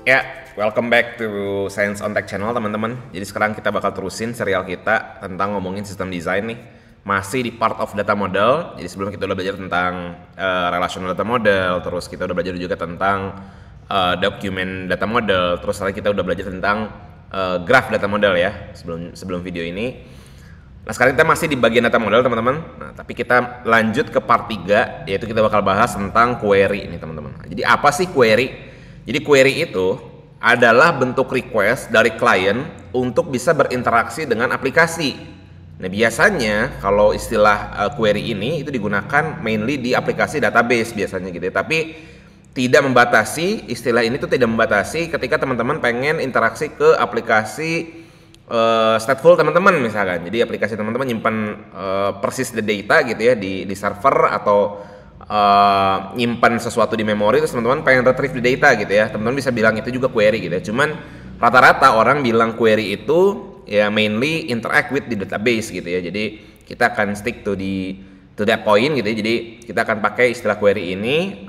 Ya, welcome back to Science on Tech Channel teman-teman. Jadi sekarang kita bakal terusin serial kita tentang ngomongin sistem desain nih. Masih di part of data model. Jadi sebelum kita udah belajar tentang relational data model, terus kita udah belajar juga tentang document data model, terus sekarang kita udah belajar tentang graph data model ya sebelum video ini. Nah sekarang kita masih di bagian data model teman-teman. Nah tapi kita lanjut ke part 3, yaitu kita bakal bahas tentang query ini teman-teman. Jadi apa sih query? Jadi query itu adalah bentuk request dari klien untuk bisa berinteraksi dengan aplikasi. Nah biasanya kalau istilah query ini itu digunakan mainly di aplikasi database biasanya gitu ya. Tapi tidak membatasi, istilah ini tuh tidak membatasi ketika teman-teman pengen interaksi ke aplikasi stateful teman-teman misalkan. Jadi aplikasi teman-teman nyimpan persis the data gitu ya di server atau nyimpan sesuatu di memori, terus teman-teman pengen retrieve the data gitu ya, teman-teman bisa bilang itu juga query gitu ya. Cuman rata-rata orang bilang query itu ya mainly interact with the database gitu ya. Jadi kita akan stick to that point gitu ya. Jadi kita akan pakai istilah query ini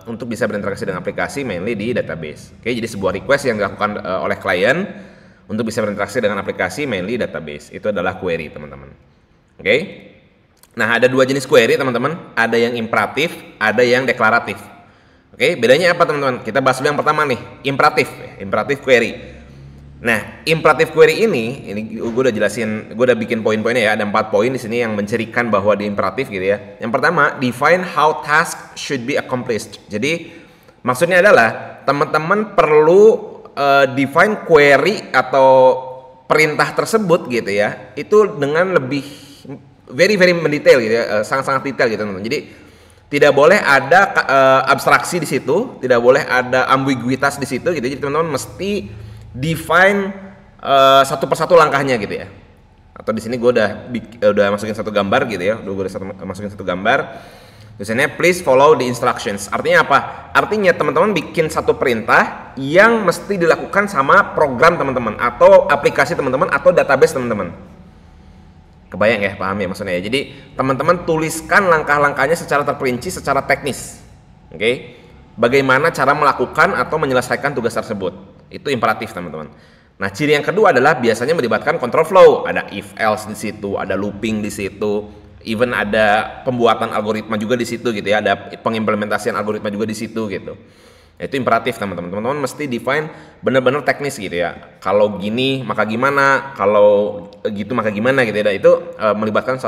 untuk bisa berinteraksi dengan aplikasi mainly di database. Oke, jadi sebuah request yang dilakukan oleh klien untuk bisa berinteraksi dengan aplikasi mainly database. Itu adalah query teman-teman. Oke. Nah, ada dua jenis query teman-teman, ada yang imperatif, ada yang deklaratif. Oke, bedanya apa teman-teman? Kita bahas dulu yang pertama nih, imperatif query. Nah, imperatif query ini gue udah jelasin, gue udah bikin poin-poinnya ya, ada 4 poin di sini yang mencirikan bahwa di imperatif gitu ya. Yang pertama, define how task should be accomplished. Jadi, maksudnya adalah teman-teman perlu define query atau perintah tersebut gitu ya, itu dengan lebih very mendetail gitu ya, sangat-sangat detail gitu teman-teman. Jadi tidak boleh ada abstraksi di situ, tidak boleh ada ambiguitas di situ gitu. Jadi teman-teman mesti define satu persatu langkahnya gitu ya. Atau di sini gue udah masukin satu gambar gitu ya, masukin satu gambar. Tulisannya please follow the instructions. Artinya apa? Artinya teman-teman bikin satu perintah yang mesti dilakukan sama program teman-teman atau aplikasi teman-teman atau database teman-teman. Kebayang ya, paham ya maksudnya ya. Jadi teman-teman tuliskan langkah-langkahnya secara terperinci, secara teknis. Oke. Bagaimana cara melakukan atau menyelesaikan tugas tersebut. Itu imperatif teman-teman. Nah, ciri yang kedua adalah biasanya melibatkan control flow. Ada if else di situ, ada looping di situ, even ada pembuatan algoritma juga di situ gitu ya, ada pengimplementasian algoritma juga di situ gitu. Itu imperatif teman-teman. Teman-teman mesti define benar-benar teknis gitu ya. Kalau gini maka gimana, kalau gitu maka gimana gitu ya. Itu melibatkan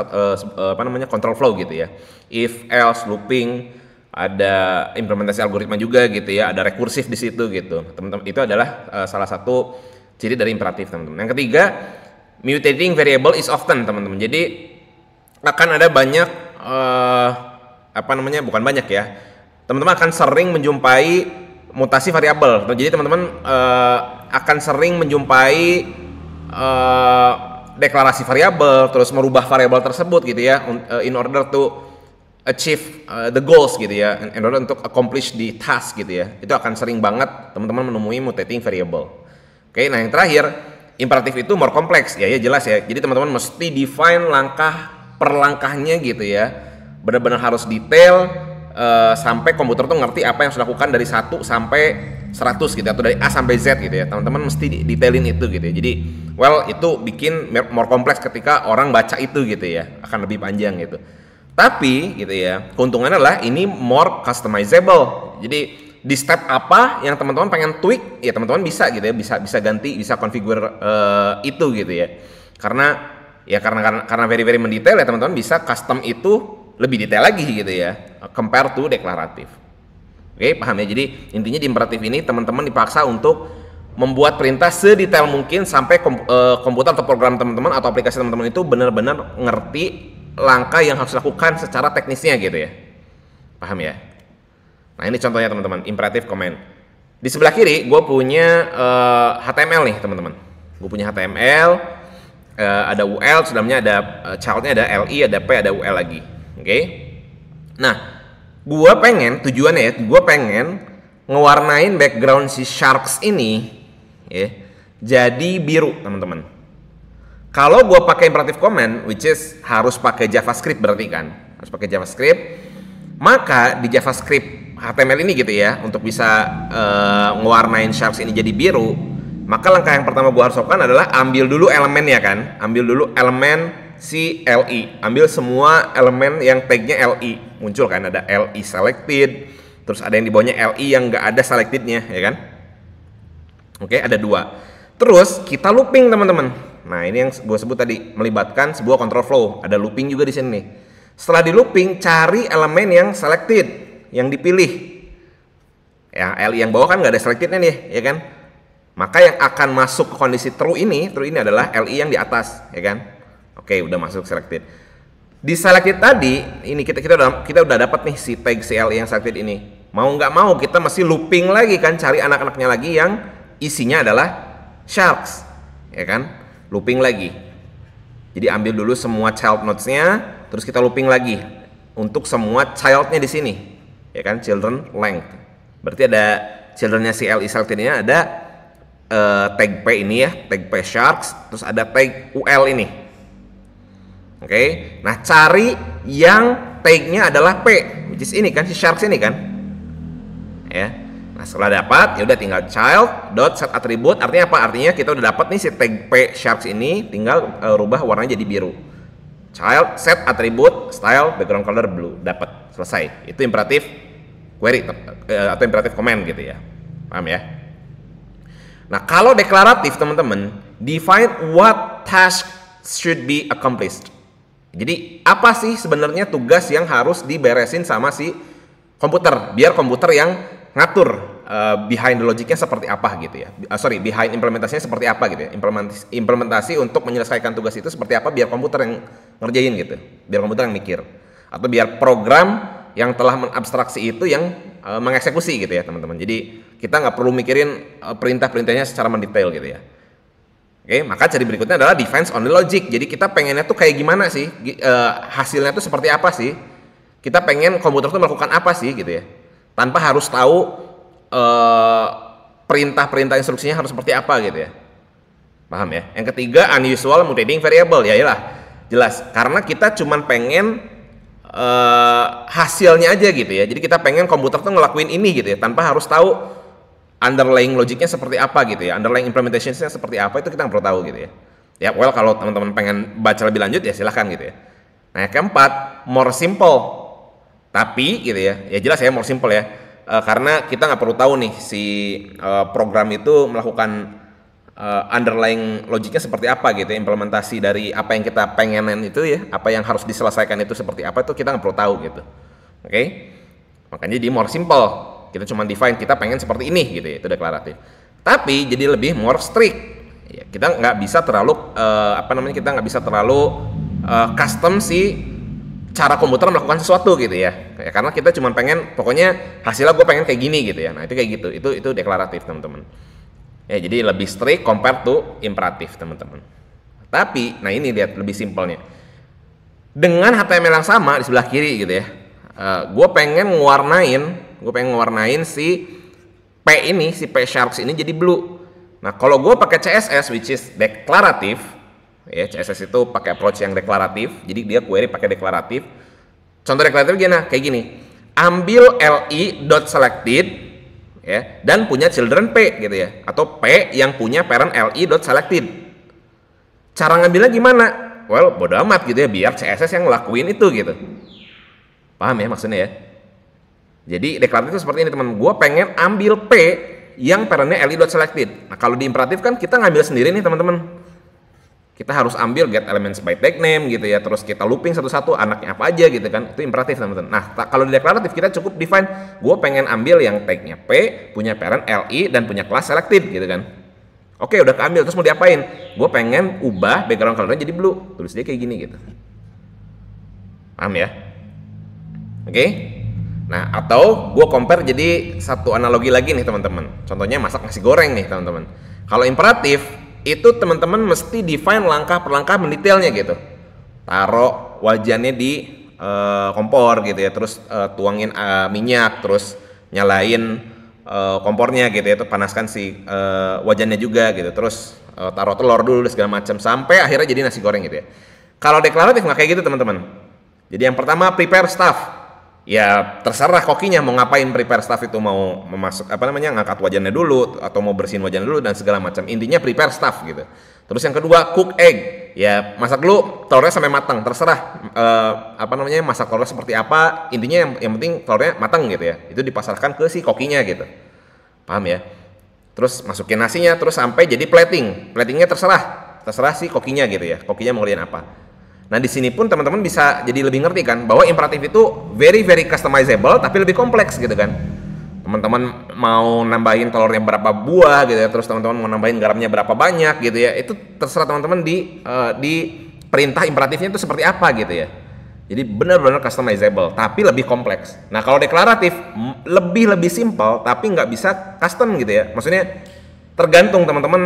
control flow gitu ya. If else looping, ada implementasi algoritma juga gitu ya, ada rekursif di situ gitu. Teman-teman itu adalah salah satu ciri dari imperatif teman-teman. Yang ketiga, mutating variable is often teman-teman. Jadi akan ada banyak bukan banyak ya. Teman-teman akan sering menjumpai mutasi variabel. Jadi teman-teman akan sering menjumpai deklarasi variabel, terus merubah variabel tersebut gitu ya, in order to achieve the goals gitu ya, in order untuk accomplish the task gitu ya. Itu akan sering banget teman-teman menemui mutating variable. Oke, nah yang terakhir, imperatif itu more kompleks. Ya jelas ya. Jadi teman-teman mesti define langkah per langkahnya gitu ya. Benar-benar harus detail. Sampai komputer tuh ngerti apa yang harus dilakukan dari 1 sampai 100 gitu atau dari A sampai Z gitu ya. Teman-teman mesti detailin itu gitu ya. Jadi itu bikin more kompleks ketika orang baca itu gitu ya. Akan lebih panjang gitu. Tapi gitu ya, keuntungannya adalah ini more customizable. Jadi di step apa yang teman-teman pengen tweak ya teman-teman bisa gitu ya, bisa ganti, bisa configure itu gitu ya. Karena very mendetail ya teman-teman bisa custom itu lebih detail lagi gitu ya, compare to deklaratif. Oke, paham ya? Jadi intinya di imperatif ini teman-teman dipaksa untuk membuat perintah sedetail mungkin sampai komputer atau program teman-teman atau aplikasi teman-teman itu benar-benar ngerti langkah yang harus dilakukan secara teknisnya gitu ya. Paham ya? Nah ini contohnya teman-teman, imperative command. Di sebelah kiri gue punya HTML nih teman-teman. Gue punya HTML, ada UL, sebelumnya ada childnya ada LI, ada P, ada UL lagi. Oke. Nah, tujuannya ya, gue pengen ngewarnain background si sharks ini ya, jadi biru teman-teman. Kalau gue pakai imperative command, which is harus pakai JavaScript berarti kan, harus pakai JavaScript, maka di JavaScript HTML ini gitu ya, untuk bisa ngewarnain sharks ini jadi biru, maka langkah yang pertama gua harus lakukan adalah ambil dulu elemennya kan, ambil dulu elemen si LI, ambil semua elemen yang tagnya LI, muncul kan, ada LI selected, terus ada yang di bawahnya LI yang nggak ada selectednya ya kan. Oke, ada 2. Terus kita looping teman-teman. Nah ini yang gue sebut tadi, melibatkan sebuah control flow, ada looping juga di sini nih. Setelah di looping, cari elemen yang selected, yang dipilih. Ya, LI yang bawah kan nggak ada selectednya nih, ya kan? Maka yang akan masuk ke kondisi true ini adalah LI yang di atas, ya kan? Oke, udah masuk selected. Di selected tadi, ini kita udah dapat nih si tag si LI yang selected ini. Mau nggak mau kita masih looping lagi kan, cari anak-anaknya lagi yang isinya adalah sharks, ya kan? Looping lagi. Jadi ambil dulu semua child nodes-nya, terus kita looping lagi untuk semua child-nya di sini, ya kan? Children length. Berarti ada children-nya si LI selected-nya ada tag P ini ya, tag P sharks, terus ada tag UL ini. Oke. Nah, cari yang tag-nya adalah P, which is ini kan si sharks ini kan. Ya. Nah, setelah dapat, ya udah tinggal child.set attribute, artinya apa? Artinya kita udah dapat nih si tag P sharks ini, tinggal rubah warnanya jadi biru. Child set attribute style background color blue, dapat, selesai. Itu imperatif query atau imperatif command gitu ya. Paham ya? Nah, kalau deklaratif teman-teman, define what task should be accomplished. Jadi apa sih sebenarnya tugas yang harus diberesin sama si komputer, biar komputer yang ngatur behind the logicnya seperti apa gitu ya. Behind implementasinya seperti apa gitu ya. Implementasi untuk menyelesaikan tugas itu seperti apa, biar komputer yang ngerjain gitu. Biar komputer yang mikir. Atau biar program yang telah mengabstraksi itu yang mengeksekusi gitu ya teman-teman. Jadi kita nggak perlu mikirin perintah-perintahnya secara mendetail gitu ya. Oke, maka ciri berikutnya adalah defense on the logic. Jadi kita pengennya tuh kayak gimana sih, hasilnya tuh seperti apa sih? Kita pengen komputer tuh melakukan apa sih gitu ya, tanpa harus tahu perintah-perintah instruksinya harus seperti apa gitu ya. Paham ya? Yang ketiga, unusual mutating variable. Ya iyalah, jelas. Karena kita cuman pengen hasilnya aja gitu ya. Jadi kita pengen komputer tuh ngelakuin ini gitu ya, tanpa harus tahu underlying logiknya seperti apa gitu ya, underlying implementationsnya seperti apa, itu kita nggak perlu tahu gitu ya. Ya, well, kalau teman-teman pengen baca lebih lanjut ya silahkan gitu ya. Nah, yang keempat, more simple. Tapi gitu ya, ya jelas ya more simple ya, karena kita nggak perlu tahu nih si program itu melakukan underlying logiknya seperti apa gitu ya, implementasi dari apa yang kita pengenin itu ya, apa yang harus diselesaikan itu seperti apa, itu kita nggak perlu tahu gitu. Oke? Makanya di more simple. Kita cuma define, kita pengen seperti ini gitu ya, itu deklaratif. Tapi jadi lebih more strict. Ya, kita nggak bisa terlalu kita nggak bisa terlalu custom si cara komputer melakukan sesuatu gitu ya. Karena kita cuma pengen, pokoknya hasilnya gue pengen kayak gini gitu ya. Nah itu kayak gitu, itu deklaratif teman-teman. Ya jadi lebih strict compared to imperatif teman-teman. Tapi, nah ini lihat lebih simpelnya. Dengan HTML yang sama di sebelah kiri gitu ya, gue pengen ngewarnain si P ini, si P sharks ini jadi blue. Nah, kalau gue pakai CSS which is deklaratif, ya CSS itu pakai approach yang deklaratif, jadi dia query pakai deklaratif. Contoh deklaratif gimana? Kayak gini. Ambil li.selected ya dan punya children P gitu ya, atau P yang punya parent li.selected. Cara ngambilnya gimana? Well, bodo amat gitu ya, biar CSS yang ngelakuin itu gitu. Paham ya maksudnya ya? Jadi deklaratif itu seperti ini teman. Gue pengen ambil P yang parentnya li.selected. Nah kalau di imperatif kan kita ngambil sendiri nih teman-teman. Kita harus ambil get elements by tag name gitu ya. Terus kita looping satu-satu anaknya apa aja gitu kan. Itu imperatif teman-teman. Nah kalau di deklaratif kita cukup define. Gue pengen ambil yang tagnya P, punya parent li dan punya kelas selected gitu kan. Oke udah keambil, terus mau diapain? Gue pengen ubah background colornya jadi blue. Tulis dia kayak gini gitu. Paham ya? Oke? Nah, atau gue compare jadi satu analogi lagi nih teman-teman. Contohnya masak nasi goreng nih teman-teman. Kalau imperatif itu teman-teman mesti define langkah per langkah mendetailnya gitu. Taruh wajannya di kompor gitu ya, terus tuangin minyak, terus nyalain kompornya gitu ya, panaskan si wajannya juga gitu, terus taruh telur dulu segala macam sampai akhirnya jadi nasi goreng gitu ya. Kalau deklaratif nggak kayak gitu teman-teman. Jadi yang pertama prepare stuff. Ya terserah kokinya mau ngapain, prepare stuff itu, mau memasuk apa namanya, ngangkat wajannya dulu atau mau bersihin wajan dulu dan segala macam. Intinya prepare stuff gitu. Terus yang kedua, cook egg. Ya masak dulu telurnya sampai matang, terserah apa namanya, masak telurnya seperti apa. Intinya yang penting telurnya matang gitu ya. Itu dipasarkan ke si kokinya gitu. Paham ya? Terus masukin nasinya terus sampai jadi plating. Platingnya terserah si kokinya gitu ya. Kokinya mau ngeliatin apa. Nah di sini pun teman-teman bisa jadi lebih ngerti kan bahwa imperatif itu very customizable tapi lebih kompleks gitu kan. Teman-teman mau nambahin telurnya berapa buah gitu ya, terus teman-teman mau nambahin garamnya berapa banyak gitu ya, itu terserah teman-teman di perintah imperatifnya itu seperti apa gitu ya. Jadi benar-benar customizable tapi lebih kompleks. Nah kalau deklaratif lebih simple tapi nggak bisa custom gitu ya. Maksudnya tergantung teman-teman,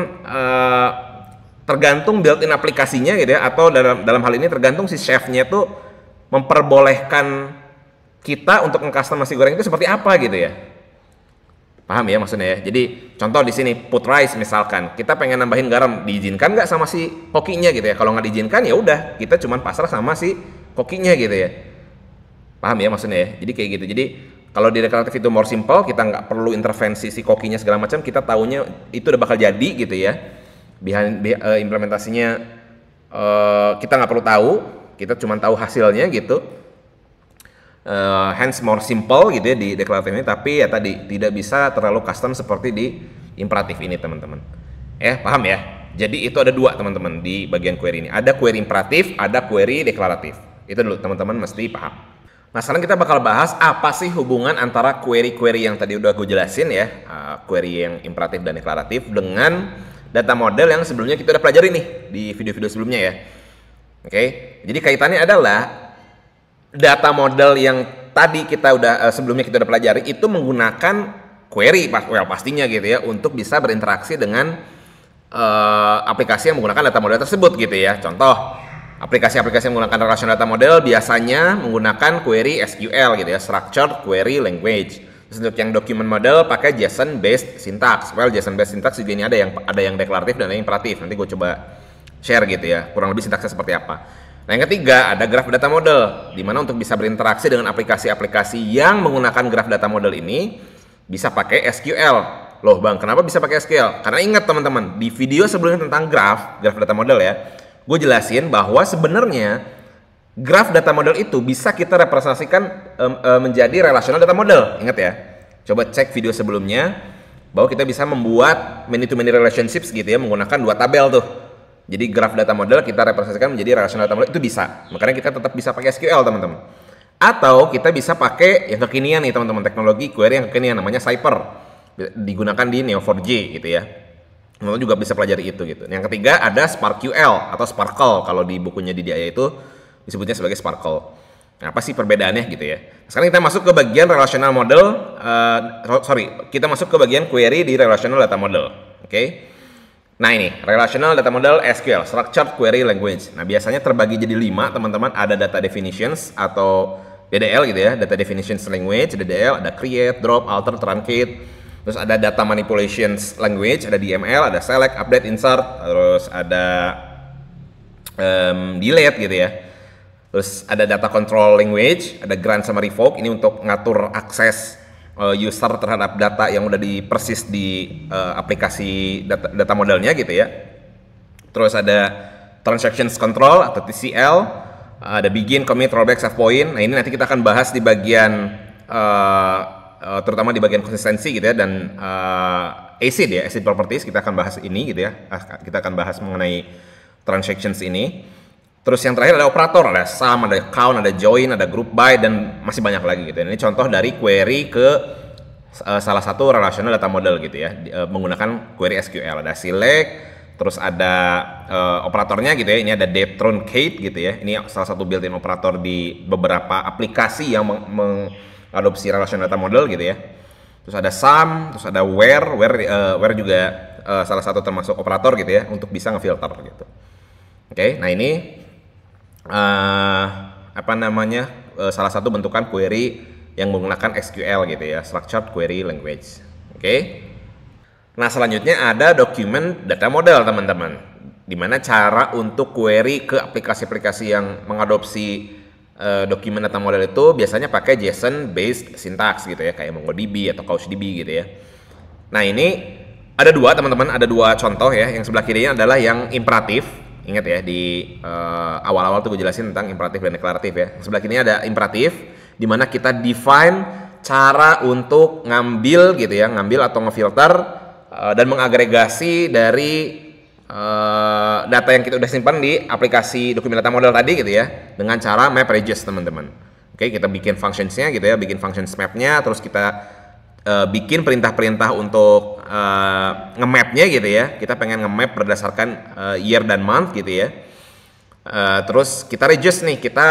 tergantung built-in aplikasinya gitu ya, atau dalam hal ini tergantung si chefnya tuh memperbolehkan kita untuk meng-custom nasi goreng itu seperti apa gitu ya. Paham ya maksudnya ya? Jadi contoh di sini put rice misalkan, kita pengen nambahin garam, diizinkan nggak sama si kokinya gitu ya? Kalau nggak diizinkan ya udah, kita cuman pasrah sama si kokinya gitu ya. Paham ya maksudnya ya? Jadi kayak gitu. Jadi kalau di deklaratif itu more simple, kita nggak perlu intervensi si kokinya segala macam, kita taunya itu udah bakal jadi gitu ya. Implementasinya kita nggak perlu tahu, kita cuma tahu hasilnya gitu. Hence more simple gitu ya di deklaratif ini, tapi ya tadi tidak bisa terlalu custom seperti di imperatif ini teman-teman. Paham ya? Jadi itu ada dua teman-teman di bagian query ini. Ada query imperatif, ada query deklaratif. Itu dulu teman-teman mesti paham. Nah sekarang kita bakal bahas apa sih hubungan antara query-query yang tadi udah gue jelasin ya, query yang imperatif dan deklaratif dengan data model yang sebelumnya kita udah pelajari nih di video-video sebelumnya ya. Oke, jadi kaitannya adalah data model yang tadi kita udah sebelumnya kita udah pelajari itu menggunakan query pastinya gitu ya untuk bisa berinteraksi dengan aplikasi yang menggunakan data model tersebut gitu ya. Contoh, aplikasi-aplikasi yang menggunakan relational data model biasanya menggunakan query SQL gitu ya, structured query language. Terus untuk yang document model pakai JSON based syntax. Well, JSON based syntax juga ini ada yang deklaratif dan ada yang imperatif. Nanti gue coba share gitu ya, kurang lebih sintaksnya seperti apa. Nah yang ketiga ada graph data model, di mana untuk bisa berinteraksi dengan aplikasi-aplikasi yang menggunakan graph data model ini bisa pakai SQL. Loh bang, kenapa bisa pakai SQL? Karena ingat teman-teman, di video sebelumnya tentang graph data model ya, gue jelasin bahwa sebenarnya graph data model itu bisa kita representasikan menjadi relational data model. Ingat ya, coba cek video sebelumnya bahwa kita bisa membuat many-to-many relationships gitu ya menggunakan dua tabel tuh. Jadi graph data model kita representasikan menjadi relational data model itu bisa. Makanya kita tetap bisa pakai SQL teman-teman. Atau kita bisa pakai yang kekinian nih teman-teman, teknologi query yang kekinian namanya Cypher. Digunakan di Neo4j gitu ya. Teman-teman juga bisa pelajari itu gitu. Yang ketiga ada SparkQL atau Sparkle, kalau di bukunya di DIA itu disebutnya sebagai Sparkle. Nah, apa sih perbedaannya gitu ya? Sekarang kita masuk ke bagian relational model, kita masuk ke bagian query di relational data model. Oke. Nah ini, relational data model SQL, structured query language. Nah biasanya terbagi jadi 5 teman-teman, ada data definitions atau DDL gitu ya, data definitions language, DDL, ada create, drop, alter, truncate. Terus ada data manipulations language, ada DML, ada select, update, insert, terus ada delete gitu ya. Terus ada data control language, ada grant sama revoke, ini untuk ngatur akses user terhadap data yang udah dipersis di aplikasi data modelnya gitu ya. Terus ada transactions control atau TCL, ada begin, commit, rollback, save point. Nah ini nanti kita akan bahas di bagian terutama di bagian konsistensi gitu ya, dan ACID ya, ACID properties kita akan bahas ini gitu ya. Kita akan bahas mengenai transactions ini. Terus yang terakhir ada operator, ada sum, ada count, ada join, ada group by, dan masih banyak lagi gitu. Ini contoh dari query ke salah satu relational data model gitu ya, menggunakan query SQL. Ada select, terus ada operatornya gitu ya. Ini ada depth truncate gitu ya. Ini salah satu built-in operator di beberapa aplikasi yang mengadopsi relational data model gitu ya. Terus ada sum, terus ada where juga salah satu termasuk operator gitu ya, untuk bisa ngefilter gitu. Oke, nah ini salah satu bentukan query yang menggunakan SQL gitu ya, structured query language. Oke. Nah selanjutnya ada document data model teman-teman, dimana cara untuk query ke aplikasi-aplikasi yang mengadopsi dokumen data model itu biasanya pakai JSON based syntax gitu ya, kayak MongoDB atau CouchDB gitu ya. Nah ini ada dua teman-teman, ada dua contoh ya. Yang sebelah kirinya adalah yang imperatif. Ingat ya, di awal-awal tuh gue jelasin tentang imperatif dan deklaratif ya. Yang sebelah kirinya ada imperatif, di mana kita define cara untuk ngambil gitu ya, ngambil atau ngefilter dan mengagregasi dari data yang kita udah simpan di aplikasi dokumen data model tadi gitu ya, dengan cara map regis teman-teman. Oke, kita bikin functionsnya gitu ya, bikin functions mapnya, terus kita bikin perintah-perintah untuk nge-mapnya gitu ya. Kita pengen nge-map berdasarkan year dan month gitu ya. Terus kita regis nih, kita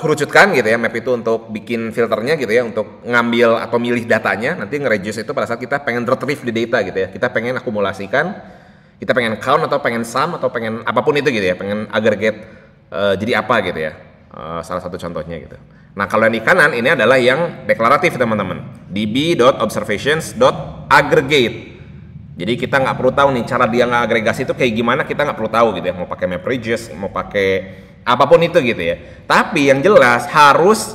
kerucutkan gitu ya map itu untuk bikin filternya gitu ya, untuk ngambil atau milih datanya. Nanti nge-regis itu pada saat kita pengen retrieve di data gitu ya. Kita pengen akumulasikan, kita pengen count atau pengen sum atau pengen apapun itu gitu ya, pengen aggregate jadi apa gitu ya. Salah satu contohnya gitu. Nah kalau yang di kanan ini adalah yang deklaratif teman-teman, db.observations.aggregate. Jadi kita nggak perlu tahu nih cara dia ngagregasi itu kayak gimana, kita nggak perlu tahu gitu ya, mau pakai map regis, mau pakai apapun itu gitu ya. Tapi yang jelas harus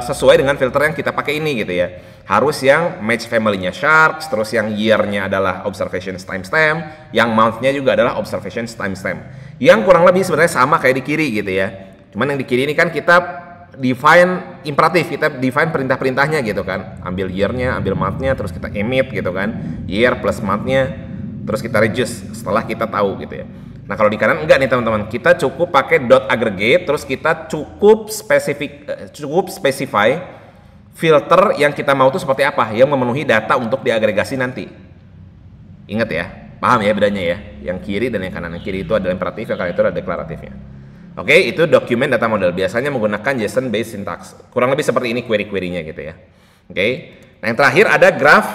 sesuai dengan filter yang kita pakai ini gitu ya. Harus yang match family-nya sharks, terus yang year-nya adalah observations timestamp, yang month-nya juga adalah observations timestamp. Yang kurang lebih sebenarnya sama kayak di kiri gitu ya. Cuman yang di kiri ini kan kita define imperatif, kita define perintah-perintahnya gitu kan, ambil year-nya, ambil month-nya, terus kita emit gitu kan, year plus month-nya, terus kita regis setelah kita tahu gitu ya. Nah kalau di kanan enggak nih teman-teman, kita cukup pakai dot aggregate, terus kita cukup specify filter yang kita mau tuh seperti apa, yang memenuhi data untuk diagregasi nanti. Ingat ya, paham ya bedanya ya, yang kiri dan yang kanan. Yang kiri itu adalah imperatif, yang kanan itu adalah deklaratifnya. Oke, itu dokumen data model. Biasanya menggunakan JSON based syntax. Kurang lebih seperti ini query-querynya gitu ya. Oke. Nah, yang terakhir ada graph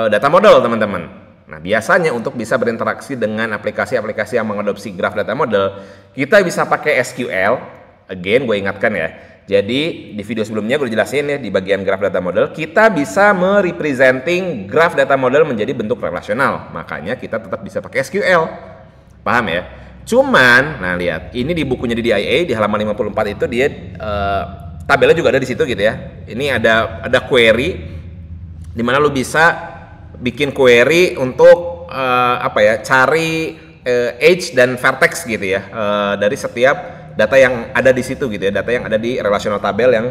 data model, teman-teman. Nah, biasanya untuk bisa berinteraksi dengan aplikasi-aplikasi yang mengadopsi graph data model, kita bisa pakai SQL. Again, gue ingatkan ya. Jadi, di video sebelumnya gue jelasin ya, di bagian graph data model, kita bisa merepresenting graph data model menjadi bentuk relasional. Makanya kita tetap bisa pakai SQL. Paham ya? Cuman, nah lihat, ini di bukunya di DIA di halaman 54 itu dia tabelnya juga ada di situ gitu ya. Ini ada query di mana lu bisa bikin query untuk cari age dan vertex gitu ya, dari setiap data yang ada di situ gitu ya, data yang ada di relational tabel yang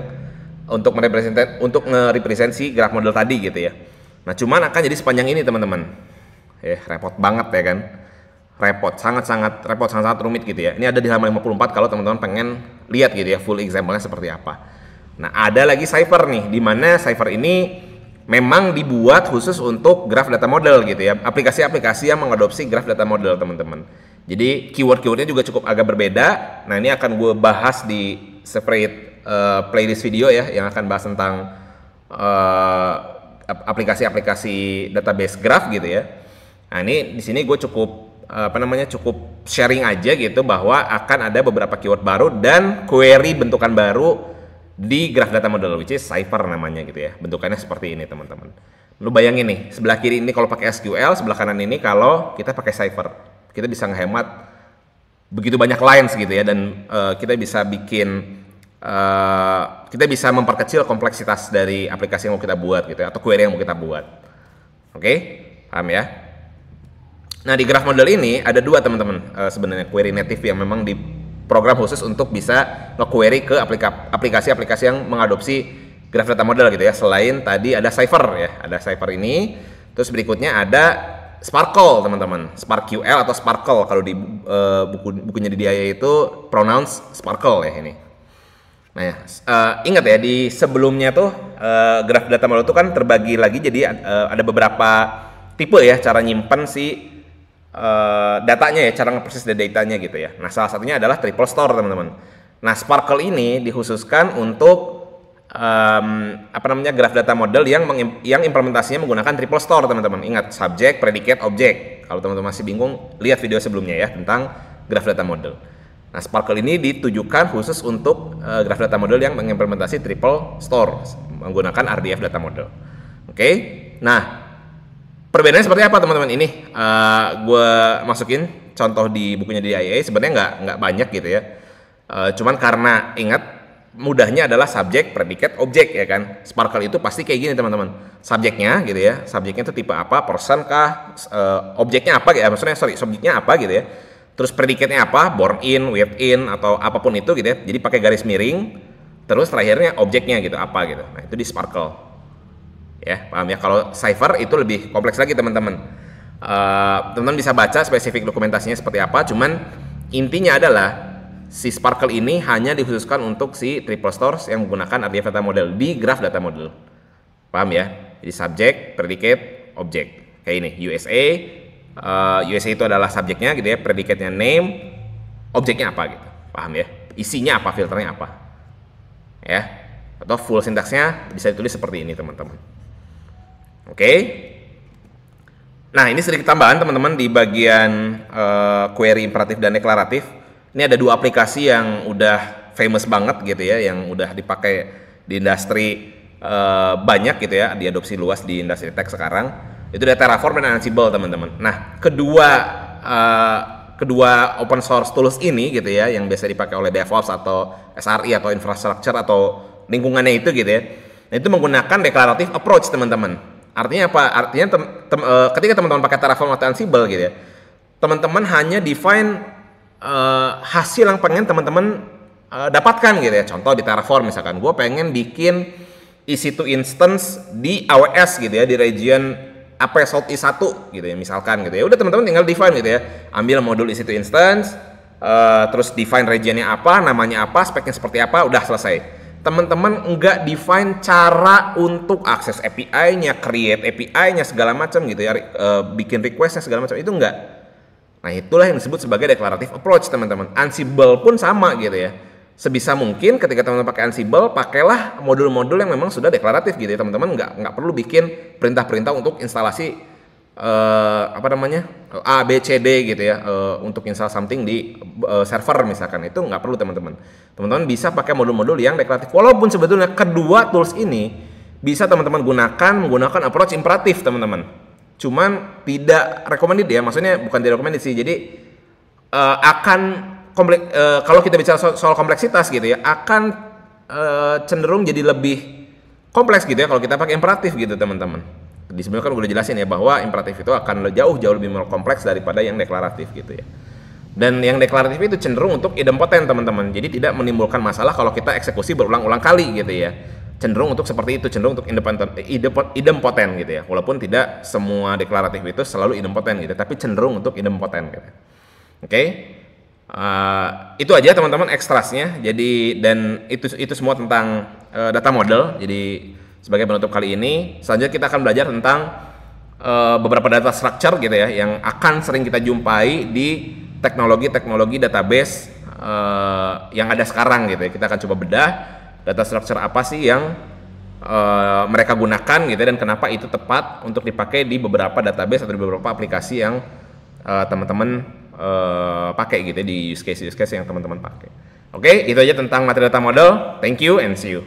untuk nge-represent si graph model tadi gitu ya. Nah, cuman akan jadi sepanjang ini teman-teman. Repot banget ya kan. Sangat-sangat rumit gitu ya. Ini ada di halaman 54 kalau teman-teman pengen lihat gitu ya full example-nya seperti apa. Nah, ada lagi Cypher nih, di mana Cypher ini memang dibuat khusus untuk graph data model gitu ya. Aplikasi-aplikasi yang mengadopsi graph data model, teman-teman. Jadi keyword-keywordnya juga cukup agak berbeda. Nah, ini akan gue bahas di separate playlist video ya, yang akan bahas tentang aplikasi-aplikasi database graph gitu ya. Nah, ini di sini gue cukup sharing aja gitu bahwa akan ada beberapa keyword baru dan query bentukan baru di graph data model, which is Cypher namanya gitu ya. Bentukannya seperti ini teman-teman. Lu bayangin nih, sebelah kiri ini kalau pakai SQL, sebelah kanan ini kalau kita pakai Cypher. Kita bisa ngehemat begitu banyak lines gitu ya, dan kita bisa memperkecil kompleksitas dari aplikasi yang mau kita buat gitu ya, atau query yang mau kita buat. Oke, paham ya? Nah, di graph model ini ada dua teman-teman sebenarnya query native yang memang diprogram khusus untuk bisa nge-query ke aplikasi-aplikasi yang mengadopsi graph data model gitu ya. Selain tadi ada Cypher ya, ada Cypher ini. Terus berikutnya ada Sparkle teman-teman, SparkQL atau Sparkle kalau di bukunya di DIA itu pronounce Sparkle ya ini. Nah ya, ingat ya di sebelumnya tuh graph data model itu kan terbagi lagi jadi ada beberapa tipe ya cara nyimpen si datanya ya, cara nge-process datanya gitu ya. Nah, salah satunya adalah triple store teman-teman. Nah, Sparkle ini dikhususkan untuk graph data model yang implementasinya menggunakan triple store teman-teman. Ingat, subject, predicate, object. Kalau teman-teman masih bingung, lihat video sebelumnya ya tentang graph data model. Nah, Sparkle ini ditujukan khusus untuk graph data model yang mengimplementasi triple store menggunakan RDF data model. Oke. Nah, perbedaannya seperti apa teman-teman? Ini gue masukin contoh di bukunya di DIA, sebenarnya nggak banyak gitu ya. Cuman karena ingat mudahnya adalah subjek, predikat, objek ya kan. Sparkle itu pasti kayak gini teman-teman. Subjeknya gitu ya. Subjeknya itu tipe apa? Person kah? Objeknya apa ya? Maksudnya subjeknya apa gitu ya. Terus predikatnya apa? Born in, waved in atau apapun itu gitu ya. Jadi pakai garis miring. Terus terakhirnya objeknya gitu apa gitu. Nah, itu di Sparkle. Ya, paham ya? Kalau Cypher itu lebih kompleks lagi teman-teman. Teman-teman bisa baca spesifik dokumentasinya seperti apa. Cuman intinya adalah si Sparkle ini hanya dikhususkan untuk si triple stores yang menggunakan RDF data model di graph data model. Paham ya? Jadi subjek, predicate, objek. Kayak ini, USA. USA itu adalah subjeknya gitu ya, predicate-nya name, objeknya apa gitu. Paham ya? Isinya apa, filternya apa. Ya. Atau full sintaksnya bisa ditulis seperti ini, teman-teman. Oke. Nah, ini sedikit tambahan teman-teman di bagian query imperatif dan deklaratif. Ini ada dua aplikasi yang udah famous banget gitu ya, yang udah dipakai di industri banyak gitu ya, diadopsi luas di industri tech sekarang. Itu ada Terraform dan Ansible teman-teman. Nah, kedua open source tools ini gitu ya, yang biasa dipakai oleh DevOps atau SRE atau infrastructure atau lingkungannya itu gitu ya. Nah, itu menggunakan declarative approach teman-teman. Artinya apa? Artinya ketika teman-teman pakai Terraform atau Ansible gitu ya, teman-teman hanya define hasil yang pengen teman-teman dapatkan gitu ya. Contoh di Terraform misalkan, gue pengen bikin EC2 instance di AWS gitu ya, di region apa Southeast 1 gitu ya misalkan gitu ya. Udah teman-teman tinggal define gitu ya. Ambil modul EC2 instance, terus define regionnya apa, namanya apa, speknya seperti apa, udah selesai. Teman-teman enggak define cara untuk akses API-nya, create API-nya segala macam gitu ya, bikin request-nya segala macam, itu enggak. Nah, itulah yang disebut sebagai declarative approach teman-teman. Ansible pun sama gitu ya. Sebisa mungkin ketika teman-teman pakai Ansible, pakailah modul-modul yang memang sudah deklaratif gitu ya. Teman-teman nggak perlu bikin perintah-perintah untuk instalasi A, B, C, D gitu ya, untuk install something di server misalkan. Itu nggak perlu teman-teman. Teman-teman bisa pakai modul-modul yang deklaratif. Walaupun sebetulnya kedua tools ini bisa teman-teman menggunakan approach imperatif teman-teman. Cuman tidak recommended ya, maksudnya bukan tidak recommended sih. Jadi akan kalau kita bicara soal kompleksitas gitu ya, akan cenderung jadi lebih kompleks gitu ya kalau kita pakai imperatif gitu teman-teman. Di sebelumnya kan udah jelasin ya bahwa imperatif itu akan jauh lebih kompleks daripada yang deklaratif gitu ya. Dan yang deklaratif itu cenderung untuk idempotent teman-teman. Jadi tidak menimbulkan masalah kalau kita eksekusi berulang-ulang kali gitu ya. Cenderung untuk seperti itu, cenderung untuk idempotent gitu ya. Walaupun tidak semua deklaratif itu selalu idempotent gitu, tapi cenderung untuk idempotent gitu. Oke. Itu aja teman-teman ekstrasnya. Jadi dan itu semua tentang data model. Jadi sebagai penutup kali ini, selanjutnya kita akan belajar tentang beberapa data structure gitu ya, yang akan sering kita jumpai di teknologi database yang ada sekarang gitu ya. Kita akan coba bedah data structure apa sih yang mereka gunakan gitu dan kenapa itu tepat untuk dipakai di beberapa database atau di beberapa aplikasi yang teman-teman pakai gitu di use case yang teman-teman pakai. Oke, itu aja tentang materi data model. Thank you and see you.